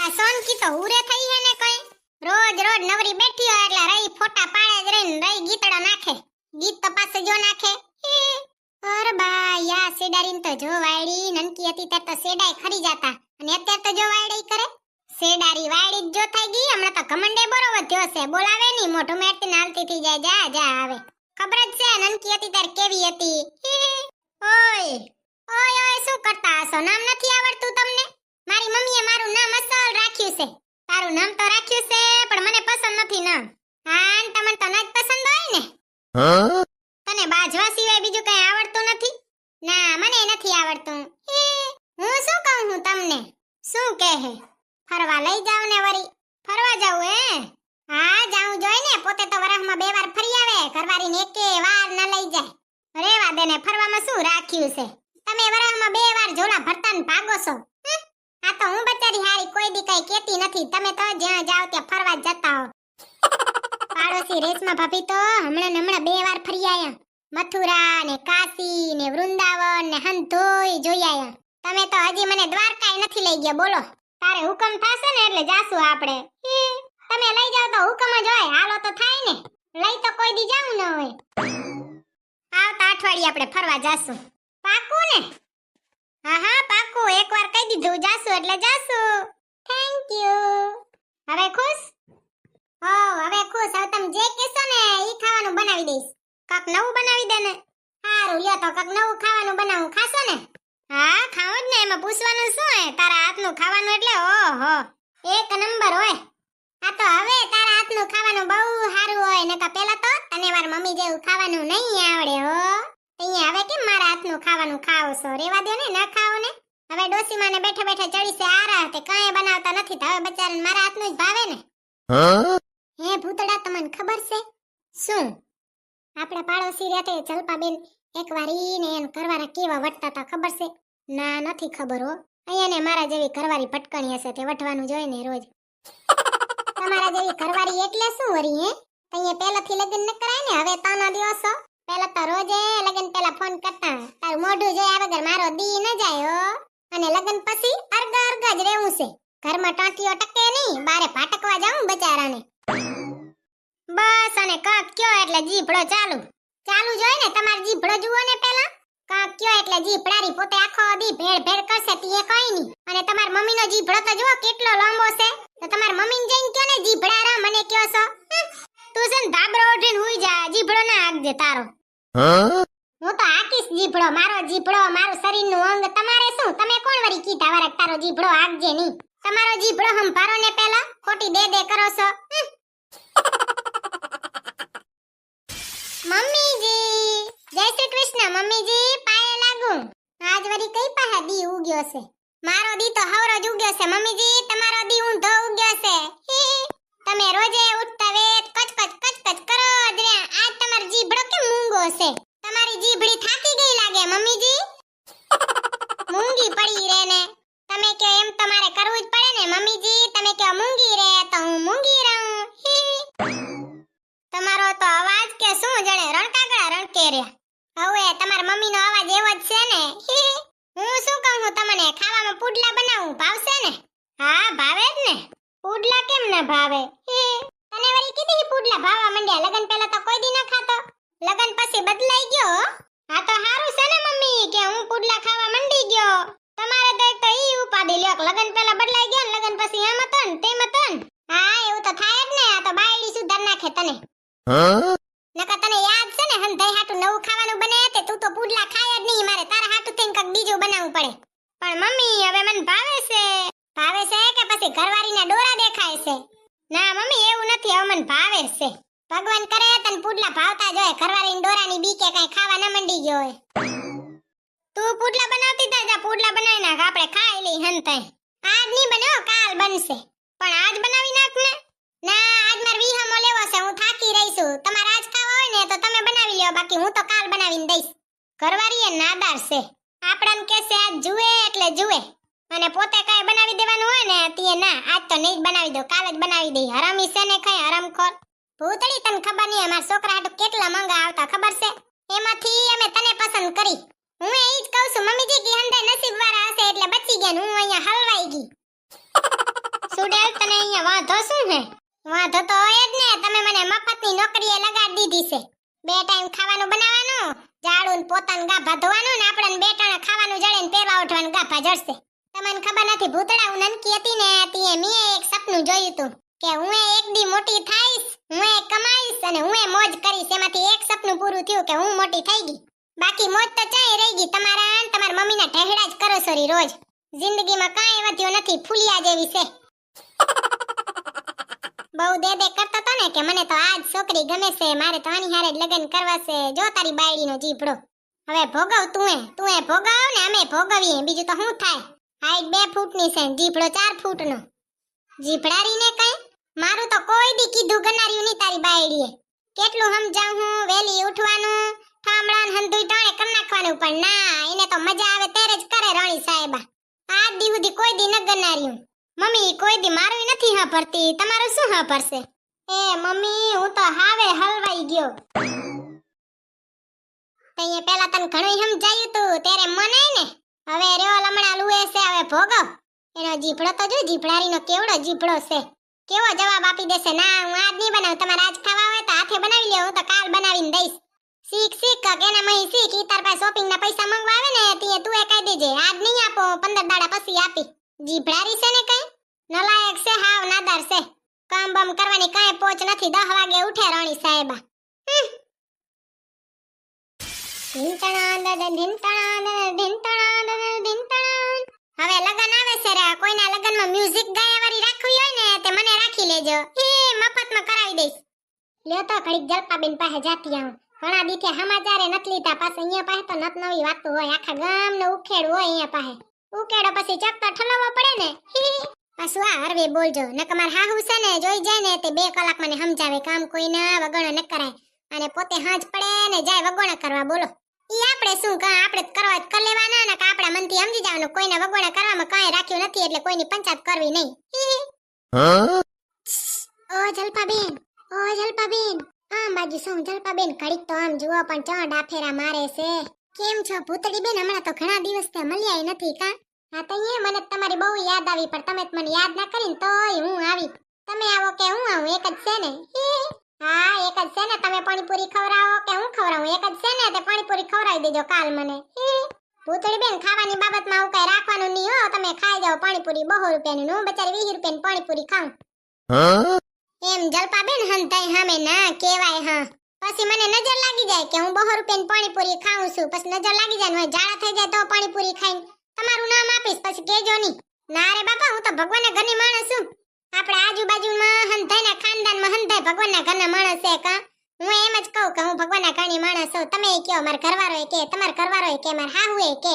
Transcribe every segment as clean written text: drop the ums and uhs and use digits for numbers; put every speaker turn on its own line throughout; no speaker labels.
આ સોનકી તો હુરે થઈ હે ને કઈ રોજ રોજ નવરી બેઠી હોય એટલે રહી ફોટા પાડે જ રહીને રહી ગીતડો નાખે ગીત તો પાસે જો નાખે અરે બા યા સેડારીન તો જો વાયડી નનકી હતી ત્યારે તો સેડાઈ ખરી જાતા અને અત્યારે તો જો વાયડી કરે સેડારી વાયડી જ જો થઈ ગઈ હમણાં તો ઘમંડે બરો વધ્યો છે બોલાવે ની મોઢું મેટતી નાલતી થઈ જાય જા જા આવે ખબર જ છે નનકી હતી ત્યારે કેવી હતી ઓય ઓય ઓય શું કરતા હશો નામ નથી આવડતું તમને મારી મમ્મીએ મારું નામ અસલ રાખ્યું છે તારું નામ તો રાખ્યું છે પણ મને પસંદ નથી નામ હા તમને તો ન જ પસંદ હોય ને તને બાજવા સિવાય બીજું કઈ આવડતું નથી ના મને નથી આવડતું હું શું કહું હું તમને શું કહે ફરવા લઈ જાવ ને વરી ફરવા જાવ હે હા જાઉં જોઈ ને પોતે તો વરસમાં 2 વાર ફરી આવે ઘરવાળીને એકે વાર ન લઈ જાય રેવા દે ને ફરવામાં શું રાખ્યું છે તમે વરસમાં 2 વાર ઝોલા ભરતા ને ભાગો છો આ તો હું બચારી હારી કોઈ દી કઈ કેતી નથી તમે તો જ્યાં જાવ ત્યાં ફરવા જતા હો પાડોશી રેશમા ભાભી તો હમણાં 2 વાર ફરી આયા મથુરા ને કાશી ને વૃંદાવન ને હંધોઈ જોઈ આયા તમે તો હજી મને દ્વારકાય નથી લઈ ગયા બોલો તારે હુકમ થાશે ને એટલે જાસુ આપણે તમે લઈ જાવ તો હુકમ જ હોય હાલો તો થાય ને લઈ તો કોઈ દી જાવું ન હોય આવતા અઠવાડિયે આપણે ફરવા જાસુ પાકું ને હા હા પાકું એકવાર કહી દીધું જાસુ એટલે જાસુ થેન્ક યુ હવે ખુશ હો હવે ખુશ હવે તમે જે કહેશો ને ઈ ખાવાનું બનાવી દઈશ કાક નવું બનાવી દે ને હારું લ્યો તો કાક નવું ખાવાનું બનાવું ખાશો ને હા ખાવું જ ને એમાં પૂછવાનું શું હે તારા હાથનું ખાવાનું એટલે ઓહો એક નંબર હોય આ તો હવે તારા હાથનું ખાવાનું બહુ સારું હોય નકા પહેલા તો તને વાર મમ્મી જેવું ખાવાનું નહીં આવડે હો અહીંયા હવે કેમ મારા હાથનું ખાવાનું ખાવ છો રેવા દો ને ન ખાઓ ને હવે ડોસીમાં ને બેઠા બેઠા ચડી છે આરા તે કાંઈ બનાવતા નથી તો હવે બચારાને મારા હાથનું જ ભાવે ને હે ભૂતડા તમને ખબર છે શું આપણા પાડોશી રહેતે જલપાબેન એકવાર ઈને એન ઘરવાળા કેવા વટતા હતા ખબર છે ના નથી ખબર હો અહીંયા ને મારા જેવી ઘરવાળી ભટકણી હશે તે વટવાનું જોઈએ ને રોજ તમારા જેવી ઘરવાળી એટલે શું વરી હે અહીંયા પહેલાથી લગ્ન ન કરાય ને હવે તાના દિવસો પહેલા તો રોજે લગ્ન પહેલા ફોન કરતા તારું મોઢું જોયા વગર મારો દી ન જાય હો અને લગ્ન પછી અર્ગ અર્ગ જ રહેવું છે ઘરમાં ટાંટીઓ ટકે નહીં બારે ભાટકવા જાઉં બચારાને બસ અને કાક કયો એટલે જીભડો ચાલુ ચાલુ જોઈ ને તમાર જીભડો જુઓ ને પહેલા કાક કયો એટલે જીભડારી પોતે આખો દી ભેળ ભેળ કરશે તીએ કઈ નહીં અને તમાર મમ્મીનો જીભડો તો જુઓ કેટલો લાંબો છે તો તમાર મમ્મીને જઈને કયો ને જીભડારા મને કયો છો તું છે ને ધાબરો ઉઠીને હુઈ જા જીભડો ના આગજે તારો હું તો આકીશ જીભડો મારું શરીરનું અંગ તમારે શું તમે કોણ વરી કીધા વરક તારો જીભડો આગજે નહીં તમારો જીભડો હંભારો ને પહેલા ખોટી દે કરો છો મમ્મીજી જય શ્રી કૃષ્ણ મમ્મીજી પાયે લાગુ આજ વરી કઈ પાહે દી ઉગ્યો છે મારો દી તો હવરો જ ઉગ્યો છે મમ્મીજી તમારો દી ઊંધો ઉગ્યો છે તમે રોજે ઉઠતા વેત કચ કરો જ રે આજ તમાર જીભડો કે મૂંગો છે તમારી જીભડી થાકી ગઈ લાગે મમ્મીજી મૂંગી પડી રે ને તમે કે એમ તમારે કરવું જ પડે ને મમ્મીજી તમે કે મૂંગી રે તો હું મૂંગી રહું તમારો તો અવાજ કે શું જણે રણકાગડા રણકે રે હવે તમાર મમ્મીનો અવાજ એવો જ છે ને હું શું કહું હું તમને ખાવામાં પુડલા બનાવું ભાવશે ને હા ભાવે જ ને પુડલા કેમ ન ભાવે તને વળી કીધી પુડલા ભાવવા માંડ્યા લગન પહેલા તો કોઈ દી ન ખાતો લગન પછી બદલાઈ ગયો આ તો હારું છે ને મમ્મી કે હું પુડલા ખાવા મંડી ગયો તમારે તો એક તો ઈ ઉપાડી લ્યો લગન પહેલા બદલાઈ ગયો ને લગન પછી આમ હતો ને તેમ હતો ને હા એવું તો થાય જ ને આ તો બાયડી સુધાર નાખે તને નકા તને યાદ છે ને હંધાઈ હાટું નવું ખાવાનું બને તે તું તો પુડલા ખાય જ નહીં મારે તારા હાટું થઈને કંઈક બીજું બનાવવું પડે પણ મમ્મી હવે મને ભાવે છે કે પછી ઘરવાળીના ડોરા દેખાય છે ના મમ્મી એવું નથી હવે મને ભાવે છે ભગવાન કરે તને પુડલા ભાવતા જ હોય ઘરવાળીની ડોરાની બી કે કઈ ખાવા ન મંડી ગયો હોય તું પુડલા બનાવતી તા જા પુડલા બનાવી નાખ આપણે ખાઈ લઈ હંતાઈ આજ નહીં બને કાલ બનશે પણ આજ બનાવી નાખ ને ના આજ માર વિહામો લેવો છે હું થાકી રહી છું તમારે આજ ખાવા હોય ને તો તમે બનાવી લ્યો બાકી હું તો કાલ બનાવીને દઈશ ઘરવાળી એ નાદાર છે આપણાને કહેશે આજ જુએ એટલે જુએ અને પોતે કાઈ બનાવી દેવાનું હોય ને તે ના આજ તો નહીં બનાવી દો કાલ જ બનાવી દઈ હરામી છે ને કઈ હરામખોર ભૂતળી તને ખબર નહીં અમાર છોકરા હાટુ કેટલા મંગા આવતા ખબર છે એમાંથી અમે તને પસંદ કરી હું એ જ કહું છું મમ્મીજી કે હંદે નસીબ વાળા હશે એટલે બચી ગયા હું અહીંયા હલવાઈ ગઈ સુડેલ તને અહીંયા વાંધો શું હે? વાંધો તો હોય જ ને, તમે મને મફતની નોકરીએ લગાડી દીધી છે. 2 ટાઈમ ખાવાનું બનાવવાનું, ઝાડું ને પોતાનું ગાભા ધોવાનું ને આપણને 2 ટાણા ખાવાનું જડે ને પહેરવા ઉઠવાનું ગાભા જડશે. તમને ખબર નથી ભૂતડા, હું નનકી હતી ને તીએ મેં એક સપનું જોયું હતું કે હું એક દી મોટી થઈશ, હું કમાઈશ અને હું મોજ કરીશ. એમાંથી એક સપનું પૂરું થયું કે હું મોટી થઈ ગઈ. બાકી મોજ તો ચાય રહી ગઈ. તમારા અને તમારા મમ્મીના ઢહેડા જ કરો છો રોજ. જિંદગીમાં કાંઈ વધ્યો નથી, ફૂલિયા જેવી છે. બહુ દે કરતો તો ને કે મને તો આજ છોકરી ગમે છે, મારે તો આની હારે જ લગ્ન કરવા છે. જો તારી બાયડીનો જીભડો હવે ભોગવ, તું એ ભોગવ ને અમે ભોગવીએ, બીજું તો શું થાય? હાઈટ 2 ફૂટની છે, જીભડો 4 ફૂટનો. જીભડારીને કઈ મારું તો કોઈ દી કીધું ગનાર્યું નહીં તારી બાયડીએ. કેટલું સમજાવું હું, વેલી ઉઠવાનું, ઠામડાન હંધુઈ ટાણે કરી નાખવાનું, પણ ના, એને તો મજા આવે ત્યારે જ કરે રાણી સાહેબા. આજ દી સુધી કોઈ દી ન ગનાર્યું. મમ્મી કોઈ દી મારું નથી હા ભરતી, તમારું શું હા ભરશે? એ મમ્મી હું તો હાવે હલવાઈ ગયો. તઈએ પેલા તને ઘણું સમજાયું તું ત્યારે મને ને, હવે રહ્યો લમણા લુએ છે, હવે ભોગવ. એનો જીભડો તો જો, જીભડારીનો કેવડો જીભડો છે, કેવો જવાબ આપી દેશે. ના હું આજ નહીં બનાવું, તમારે આજ ખાવા હોય તો હાથે બનાવી લ્યો, હું તો કાલ બનાવીને દઈશ. શીખ કેના મહી શીખ. ઈ તાર પાસે શોપિંગ ના પૈસા માંગવા આવે ને તીએ તું એ કહી દેજે આજ નહીં આપો, 15 દાડા પછી આપી. જીભડારી છે ને કઈ નલાયક છે, હાવ નાદાર છે. કામ બમ કરવાની કાંઈ પોચ નથી. 10 વાગે ઉઠે રાણી સાહેબા. હવે લગન આવે છે રે, કોઈના લગનમાં મ્યુઝિક ગાયા વાળી રાખવી હોય ને તે મને રાખી લેજો, મફતમાં કરાવી દઈશ. લ્યો તો ઘડીક જલપાબેન પાસે જાતી આવું. ઘણા દીથે સમાચારે નથી લીધા, પાછા અહીંયા પાસે તો નત નવી વાતો હોય, આખા ગામનો ઉખેડ હોય અહીંયા પાસે. ઉકેડો પછી ચક તો ઠલવવો પડે ને. પાછું આ હરવે બોલજો, નકર માર હાહુ છે ને જોઈ જાય ને તે 2 કલાક મને સમજાવે કામ કોઈના વગણો ન કરાય, અને પોતે હાંજ પડે ને જાય વગોણા કરવા. બોલો ઈ આપણે શું કા, આપણે કરવા જ કર લેવાના ને, કે આપણા મનથી સમજી જવાનું કોઈના વગોણા કરવામાં કાંઈ રાખ્યું નથી, એટલે કોઈની પંચાયત કરવી નહીં. ઓ જલપાબેન, આમ બાજુ શું જલપાબેન? ઘડીક તો આમ જુઓ, પણ ચા ડાફેરા મારે છે. કેમ છો ભૂતળી બેન? હમણાં તો ઘણા દિવસથી મળ્યા નથી કા? હા તો મને તમારી બહુ યાદ આવી, પણ તમે મને યાદ ના કરીને તોય હું આવી. તમે આવો કે હું આવું, એક જ છે ને? હા એક જ છે ને. તમે પાણીપુરી ખવડાવો કે હું ખવડાવું, એક જ છે ને. તે પાણીપુરી ખવડાવી દેજો કાલ મને. ભૂતળી બેન ખાવાની બાબતમાં હું કઈ રાખવાનું નહીં હો, તમે ખાઈ જાઓ પાણીપુરી 200 રૂપિયાની, હું બચારી 20 રૂપિયાની પાણીપુરી ખાઉં. એમ જલપાબેન હંતાઈ સામે ના કહેવાય. હા પછી મને નજર લાગી જાય કે હું 200 રૂપિયાની પાણીપુરી ખાઉં છું, પછી નજર લાગી જાય ને ઝાડા થઈ જાય તો પાણીપુરી ખાઈને તમારું નામ આપીશ, પછી કેજો નહીં. ના રે બાપા, હું તો ભગવાનના ઘરની માણસ છું. આપણે આજુબાજુમાં હંધાઈના ખાનદાનમાં હંધાઈ ભગવાનના ઘરના માણસ છે કા? હું એમ જ કહું કે હું ભગવાનના ઘરની માણસ છું. તમે કયો, મારા ઘરવાળો કે તમારા ઘરવાળો કે મારા હાહુ કે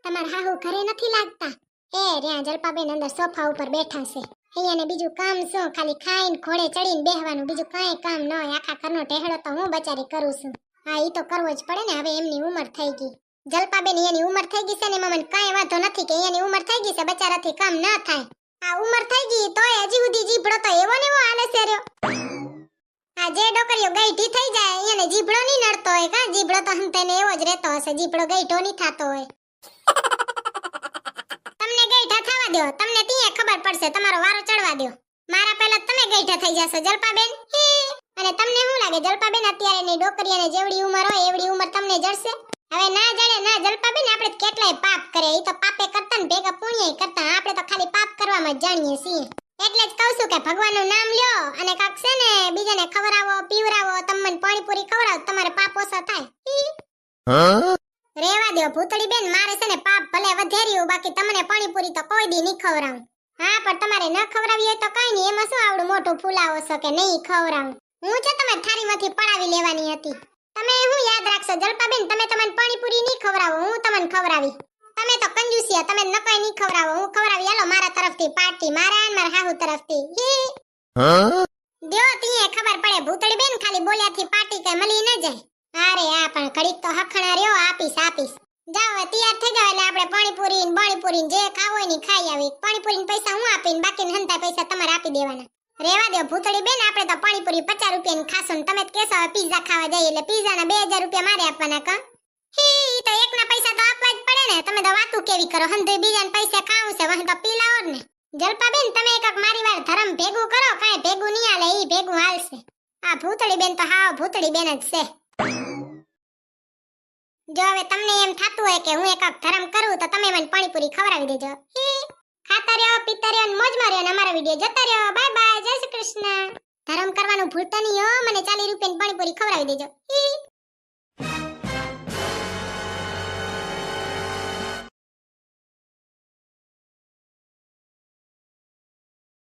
તમારા હાહુ ઘરે નથી લાગતા? એ રહ્યા જલપાબેન અંદર સોફા ઉપર બેઠા છે. અહીંયા ને બીજું કામ શું, ખાલી ખાઈને ઘોડે ચડીને બેહવાનું, બીજું કાંઈ કામ ન હોય. આખા ઘરનો ટેહડો તો હું બચારી કરું છું. હા ઈ તો કરવો જ પડે ને, હવે એમની ઉંમર થઈ ગઈ. જલપાબેન એની ઉંમર થઈ ગઈ છે ને, મને કાંઈ વાંધો નથી કે એની ઉંમર થઈ ગઈ છે, બચારાથી કામ ન થાય. આ ઉંમર થઈ ગઈ તોય હજી સુધી જીભડો તો એવો ને એવો હાલે છે રહ્યો. આ જે ડોકરીઓ ગઈઠી થઈ જાય એને જીભડો નહીં નડતો હોય કા? જીભડો તો હંતેને એવો જ રહેતો હશે, જીભડો ગઈઠો નહીં થતો હોય. તમને ગઈઠા થવા દો, તમને ત્યાં ખબર પડશે, તમારો વારો ચડવા દો. મારા પહેલા તમે ગઈઠા થઈ જશો જલપાબેન. અને તમને શું લાગે જલપાબેન અત્યારે ની ડોકરીયાને જેવડી ઉંમર હોય એવડી ઉંમર તમને જડશે? હવે ના જડે ના જલપાબેન. આપણે કેટલાય પાપ કરે, ઈ તો પાપે કરતા ને ભેગા પુણ્યય કરતા, આપણે તો ખાલી પાપ કરવામાં જ જાણીએ છીએ. એટલે જ કહું છું કે ભગવાનનું નામ લ્યો અને કાક છે ને બીજાને ખવરાવો પીવરાવો, તમને પાણીપુરી ખવરાવો, તમારે પાપ ઓછા થાય. રેવા દો ભૂતળી બેન, મારે છે ને પાપ ભલે વધેર્યું, બાકી તમને પાણીપુરી તો કોઈ દી નહીં ખવરાવું. હા પણ તમારે ન ખવરાવી હોય તો કઈ નહીં, એમાં શું આવડું મોટું ફૂલાવો છો કે નહીં ખવરાવું. હું છે તમારી થાળીમાંથી પડાવી લેવાની હતી. તમે હું યાદ રાખશો જલપાબેન, તમે તમને પાણીપુરી નહીં ખવરાવો, હું તમને ખવરાવી. તમે તો કંજૂસિયા, તમે નકાઈ નહીં ખવરાવો, હું ખવરાવી. હાલો મારા તરફથી પાર્ટી, મારા અને મારા હાહુ તરફથી. દેવો તીએ ખબર પડે ભૂતળી બેન, ખાલી બોલ્યાથી પાર્ટી કઈ મળી ન જાય. અરે આ પણ ઘડીક તો હખણા રહ્યો, આપીશ. જાઓ તૈયાર થઈ જાવ એટલે આપણે પાણીપુરી જે ખાવ હોય ને ખાઈ આવી. પાણીપુરી પૈસા હું આપીને બાકી હંતા પૈસા તમારે આપી દેવાના. રેવા દો ભૂતળી બેન, આપણે તો પાણીપુરી 50 રૂપિયાની ખાશું ને તમે જ કહેશો હવે પિઝા ખાવા જઈએ, એટલે પિઝાના 2000 રૂપિયા મારે આપવાના કા? ઈ તો એકના પૈસા તો આપવા જ પડે ને. તમે તો વાતું કેવી કરો, હંધે બીજાના પૈસા ખાવું છે, વહે તો પી લાવો ને. જલપાબેન તમે એકક મારી વાર ધરમ ભેગું કરો, કાંઈ ભેગું નહીં હાલે, ઈ ભેગું હાલશે. આ ભૂતળી બેન તો હાવ ભૂતળી બેન જ છે. જો હવે તમને એમ થાતું હોય કે હું એકક ધરમ કરું તો તમે મને પાણીપુરી ખવડાવી દેજો. ખાતા રહ્યો, પીતા રહ્યો, અને મોજમાં રહ્યો, અને અમારો વિડિયો જોતા રહ્યો. બાય બાય, જય શ્રી કૃષ્ણ. ધરમ કરવાનું ભૂલતા નહીં હો, મને 40 રૂપિયાની પાણીપુરી ખવડાવી દેજો.